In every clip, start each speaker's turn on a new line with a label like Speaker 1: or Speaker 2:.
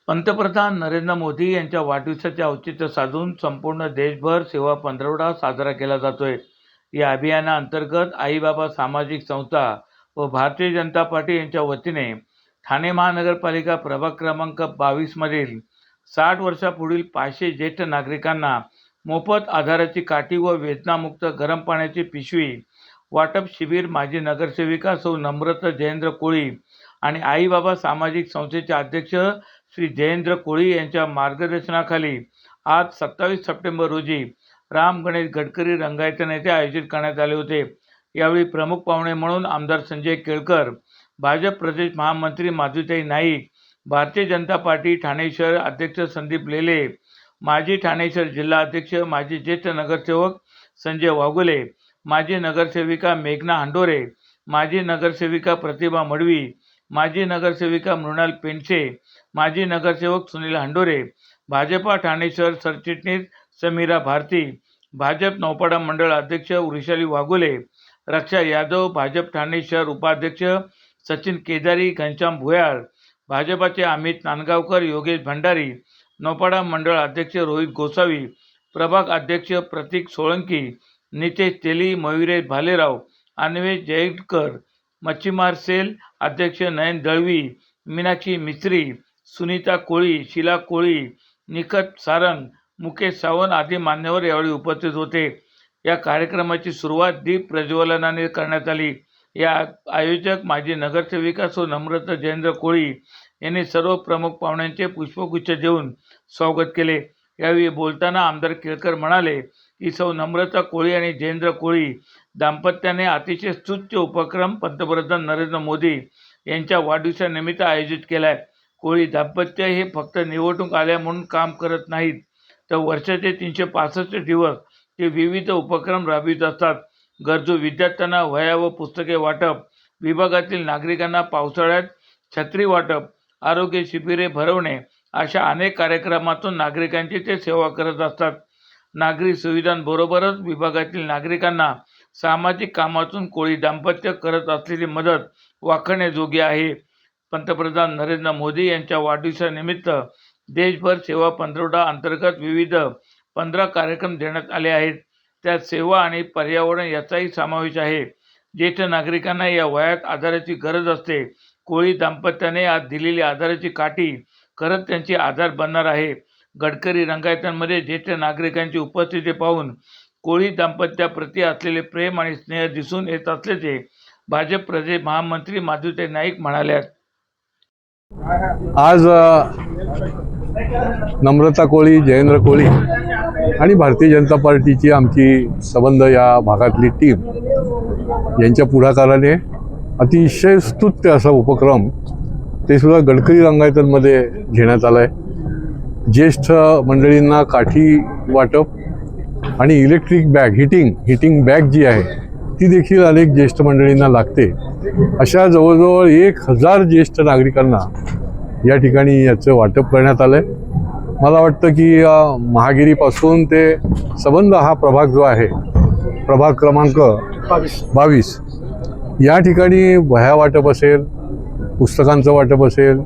Speaker 1: पंतप्रधान नरेंद्र मोदी यांच्या वाढदिवसाचे औचित्य साधून संपूर्ण देशभर सेवा पंधरवडा साजरा केला जातोय। या अभियानाअंतर्गत आई बाबा सामाजिक संस्था व भारतीय जनता पार्टी यांच्या वतीने ठाणे महानगरपालिका प्रभाग क्रमांक 22 मधील 60 वर्षापुढील 500 ज्येष्ठ नागरिकांना मोफत आधाराची काठी व वेदनामुक्त गरम पाण्याची पिशवी वाटप शिबिर माजी नगरसेविका सौ नम्रता जयेंद्र कोळी आणि आई बाबा सामाजिक संस्थेचे अध्यक्ष श्री जयेंद्र कोळी यांच्या मार्गदर्शनाखाली आज 27 सप्टेंबर रोजी राम गणेश गडकरी रंगायतन येथे आयोजित करण्यात आले होते। यावेळी प्रमुख पाहुणे म्हणून आमदार संजय केळकर, भाजप प्रदेश महामंत्री माधुताई नाईक, भारतीय जनता पार्टी ठाणे शहर अध्यक्ष संदीप लेले, माजी ठाणे शहर जिल्हा अध्यक्ष माजी ज्येष्ठ नगरसेवक संजय वाघोले, माजी नगरसेविका मेघना हांडोरे, माजी नगरसेविका प्रतिभा मडवी, माजी नगरसेविका मृणाल पेंडसे, माजी नगरसेवक सुनील हांडोरे, भाजपा ठाणे शहर सरचिटणीस समीरा भारती, भाजप नौपाडा मंडळ अध्यक्ष वृषाली वाघोले, रक्षा यादव, भाजप ठाणे शहर उपाध्यक्ष सचिन केदारी, घनश्याम भुयाळ, भाजपाचे अमित नांदगावकर, योगेश भंडारी, नौपाडा मंडळ अध्यक्ष रोहित गोसावी, प्रभाग अध्यक्ष प्रतीक सोळंकी, नितेश तेली, मयुरेश भालेराव, अन्वेष जयकर, मच्छीमार सेल अध्यक्ष नयन दळवी, मीनाक्षी मिस्त्री, सुनीता कोळी, शीला कोळी, निखत सारंग, मुकेश सावंत आदी मान्यवर यावेळी उपस्थित होते। या कार्यक्रमाची सुरुवात दीप प्रज्वलनाने करण्यात आली। या आयोजक माजी नगरसेविका सौ नम्रता जयेंद्र कोळी यांनी सर्व प्रमुख पाहुण्यांचे पुष्पगुच्छ देऊन स्वागत केले। यावेळी बोलताना आमदार केळकर म्हणाले की सौ नम्रता कोळी आणि जयेंद्र कोळी दाम्पत्याने अतिशय स्तुत्य उपक्रम पंतप्रधान नरेंद्र मोदी यांच्या वाढदिवसानिमित्त आयोजित केला आहे। कोळी दाम्पत्य हे फक्त निवडणूक आल्या म्हणून काम करत नाहीत, तर वर्षाचे 365 दिवस ते विविध उपक्रम राबवित असतात। गरजू विद्यार्थ्यांना वह्या व पुस्तके वाटप, विभागातील नागरिकांना पावसाळ्यात छत्री वाटप, आरोग्य शिबिरे भरवणे अशा अनेक कार्यक्रमातून नागरिकांची ते सेवा करत असतात। नागरी सुविधांबरोबरच विभागातील नागरिकांना सामाजिक कामातून कोळी दाम्पत्य करत असलेली मदत वाखाणण्याजोगी आहे। पंतप्रधान नरेंद्र मोदी यांच्या वाढदिवसानिमित्त देशभर सेवा पंधरवडा अंतर्गत विविध 15 कार्यक्रम देण्यात आले आहेत। त्यात सेवा आणि पर्यावरण याचाही समावेश आहे। ज्येष्ठ नागरिकांना या वयात आधाराची गरज असते। कोळी दाम्पत्याने आज दिलेली आधाराची काठी खरंच त्यांची आधार बनणार आहे। गडकरी रंगायतांमध्ये ज्येष्ठ नागरिकांची उपस्थिती पाहून कोळी दाम्पत्याप्रती असलेले प्रेम आणि स्नेह दिसून येत असल्याचे भाजप प्रदेश महामंत्री माधुताई नाईक म्हणाल्या।
Speaker 2: आज नम्रता कोळी, जयेंद्र कोळी आणि भारतीय जनता पार्टीची आमची संबंध या भागातली टीम यांच्या पुढाकाराने अतिशय स्तुत्य असा उपक्रम ते सुद्धा गडकरी रंगायतनमध्ये घेण्यात आला आहे। ज्येष्ठ मंडळींना काठी वाटप आणि इलेक्ट्रिक बॅग हिटिंग बॅग जी आहे ती देखील अनेक ज्येष्ठ मंडळींना लागते। अशा जवळजवळ 1000 ज्येष्ठ नागरिकांना या ठिकाणी याचं वाटप करण्यात आलं आहे। मला वाटतं की महागिरीपासून ते संबंध हा प्रभाग जो आहे प्रभाग क्रमांक 22 या ठिकाणी वह्या वाटप असेल, पुस्तकांचं वाटप असेल,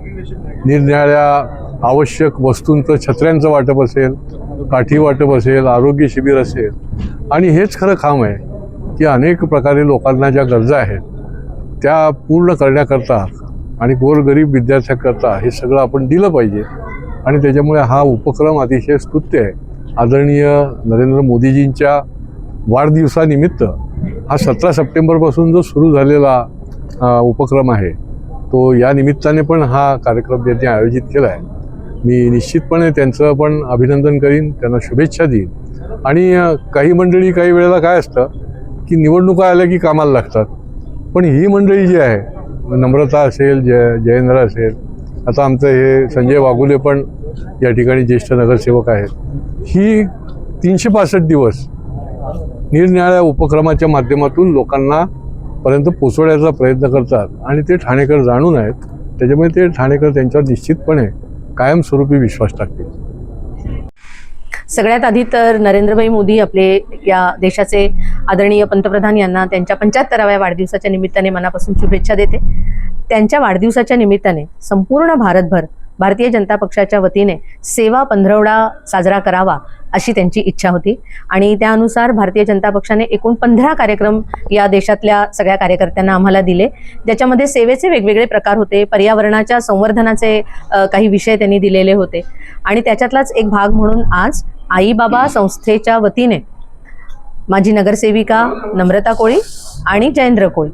Speaker 2: निरनिराळ्या आवश्यक वस्तूंचं छत्र्यांचं वाटप असेल, काठी वाटप असेल, आरोग्य शिबिर असेल आणि हेच खरं काम आहे की अनेक प्रकारे लोकांना ज्या गरजा आहेत त्या पूर्ण करण्याकरता आणि गोरगरीब विद्यार्थ्यांकरता हे सगळं आपण दिलं पाहिजे आणि त्याच्यामुळे हा उपक्रम अतिशय स्तुत्य आहे। आदरणीय नरेंद्र मोदीजींच्या वाढदिवसानिमित्त हा 17 सप्टेंबरपासून जो सुरू झालेला उपक्रम आहे तो या निमित्ताने पण हा कार्यक्रम त्यांनी आयोजित केला आहे। मी निश्चितपणे त्यांचं पण अभिनंदन करीन, त्यांना शुभेच्छा देईन। आणि काही मंडळी काही वेळेला काय असतं की निवडणुका आल्या की कामाला लागतात, पण ही मंडळी जी आहे नम्रता असेल, जयेंद्र असेल, आता आमचं हे संजय वाघोले पण या ठिकाणी ज्येष्ठ नगरसेवक आहेत, ही 365 दिवस निरनिराळ्या उपक्रमाच्या माध्यमातून लोकांना पर्यंत पोचवण्याचा प्रयत्न करतात आणि ते ठाणेकर जाणून आहेत। त्याच्यामुळे ते ठाणेकर त्यांच्यावर निश्चितपणे कायमस्वरूपी विश्वास टाकतील।
Speaker 3: सगळ्यात आधी तर नरेंद्रभाई मोदी आपले या देशाचे आदरणीय पंतप्रधान यांना त्यांच्या 75व्या वाढदिवसाच्या निमित्ताने मनापासून शुभेच्छा देते। त्यांच्या वाढदिवसाच्या निमित्ताने संपूर्ण भारतभर भारतीय जनता पक्षाच्या वतीने सेवा पंधरवडा साजरा करावा अशी त्यांची इच्छा होती आणि त्यानुसार भारतीय जनता पक्षाने एकूण 15 कार्यक्रम या देशातल्या सगळ्या कार्यकर्त्यांना आम्हाला दिले, ज्याच्यामध्ये सेवेचे वेगवेगळे प्रकार होते, पर्यावरणाच्या संवर्धनाचे काही विषय त्यांनी दिलेले होते आणि त्याच्यातलाच एक भाग म्हणून आज आई बाबा संस्थेच्या वतीने माझी नगरसेविका नम्रता कोळी आणि जयेंद्र कोळी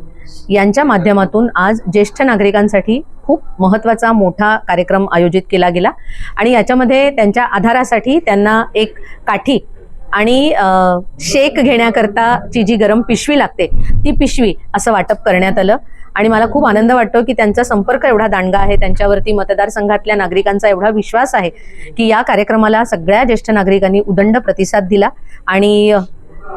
Speaker 3: यांच्या माध्यमातून आज ज्येष्ठ नागरिकांसाठी खूप महत्त्वाचा मोठा कार्यक्रम आयोजित केला गेला आणि याच्यामध्ये त्यांच्या आधारासाठी त्यांना एक काठी आणि शेक घेण्याकरताची जी गरम पिशवी लागते ती पिशवी असं वाटप करण्यात आलं आणि मला खूप आनंद वाटतो की त्यांचा संपर्क एवढा दांडगा आहे, त्यांच्यावरती मतदारसंघातल्या नागरिकांचा एवढा विश्वास आहे की या कार्यक्रमाला सगळ्या ज्येष्ठ नागरिकांनी उदंड प्रतिसाद दिला आणि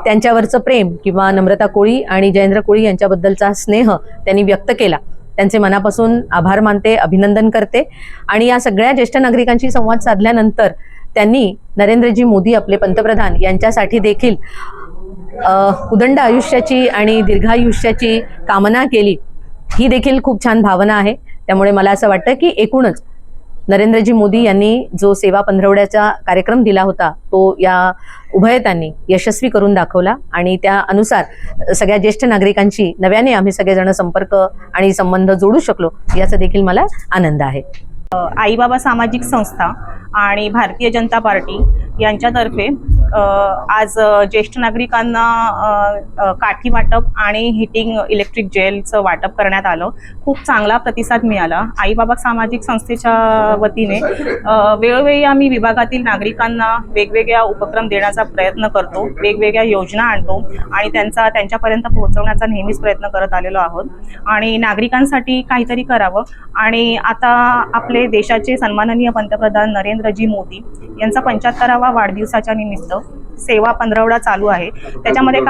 Speaker 3: त्यांच्यावरचं प्रेम किंवा नम्रता कोळी आणि जयेंद्र कोळी यांच्याबद्दलचा स्नेह त्यांनी व्यक्त केला. त्यांचे मनापासून आभार मानते, अभिनंदन करते आणि या सगळ्या ज्येष्ठ नागरिकांशी संवाद साधल्यानंतर त्यांनी नरेंद्रजी मोदी आपले पंतप्रधान यांच्यासाठी देखील उदंड आयुष्याची आणि दीर्घायुष्याची कामना केली. ही देखील खूप छान भावना आहे. त्यामुळे मला असं वाटतं की एकूणच नरेंद्रजी मोदी यांनी जो सेवा पंधरवड्याचा कार्यक्रम दिला होता तो या उभयतांनी यशस्वी करून दाखवला आणि त्या अनुसार सगळ्या ज्येष्ठ नागरिकांशी नव्याने आम्ही सगळेजण संपर्क आणि संबंध जोडू शकलो याचा देखील मला आनंद आहे.
Speaker 4: आई बाबा सामाजिक संस्था आणि भारतीय जनता पार्टी यांच्यातर्फे आज ज्येष्ठ नागरिकांना काठी वाटप आणि हिटिंग इलेक्ट्रिक जेलचं वाटप करण्यात आलं. खूप चांगला प्रतिसाद मिळाला. आई बाबा सामाजिक संस्थेच्या वतीने वेळोवेळी आम्ही विभागातील नागरिकांना वेगवेगळ्या उपक्रम देण्याचा प्रयत्न करतो, वेगवेगळ्या योजना आणतो आणि त्यांच्यापर्यंत पोहोचवण्याचा नेहमीच प्रयत्न करत आलेलो आहोत आणि नागरिकांसाठी काहीतरी करावं. आणि आता आपले देशाचे सन्माननीय पंतप्रधान नरेंद्रजी मोदी यांचा 75वा वाढदिवसाच्या निमित्त सेवा पंधरवडा चालू आहे. त्याच्यामध्ये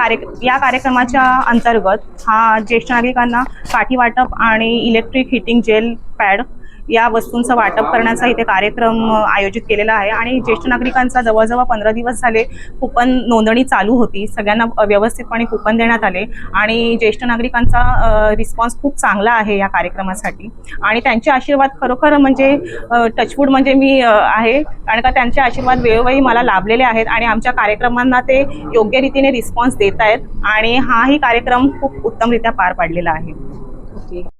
Speaker 4: या कार्यक्रमाच्या अंतर्गत हा ज्येष्ठ नागरिकांना काठी वाटप आणि इलेक्ट्रिक हिटिंग जेल पॅड या वस्तूंचं वाटप करण्याचा इथे कार्यक्रम आयोजित केलेला आहे आणि ज्येष्ठ नागरिकांचा जवळजवळ 15 दिवस झाले कूपन नोंदणी चालू होती. सगळ्यांना व्यवस्थितपणे कूपन देण्यात आले आणि ज्येष्ठ नागरिकांचा रिस्पॉन्स खूप चांगला आहे या कार्यक्रमासाठी आणि त्यांचे आशीर्वाद खरोखर म्हणजे टचवूड म्हणजे मी आहे, कारण का त्यांचे आशीर्वाद वेळोवेळी मला लाभलेले आहेत आणि आमच्या कार्यक्रमांना ते योग्य रीतीने रिस्पॉन्स देत आहेत आणि हाही कार्यक्रम खूप उत्तमरित्या पार पाडलेला आहे.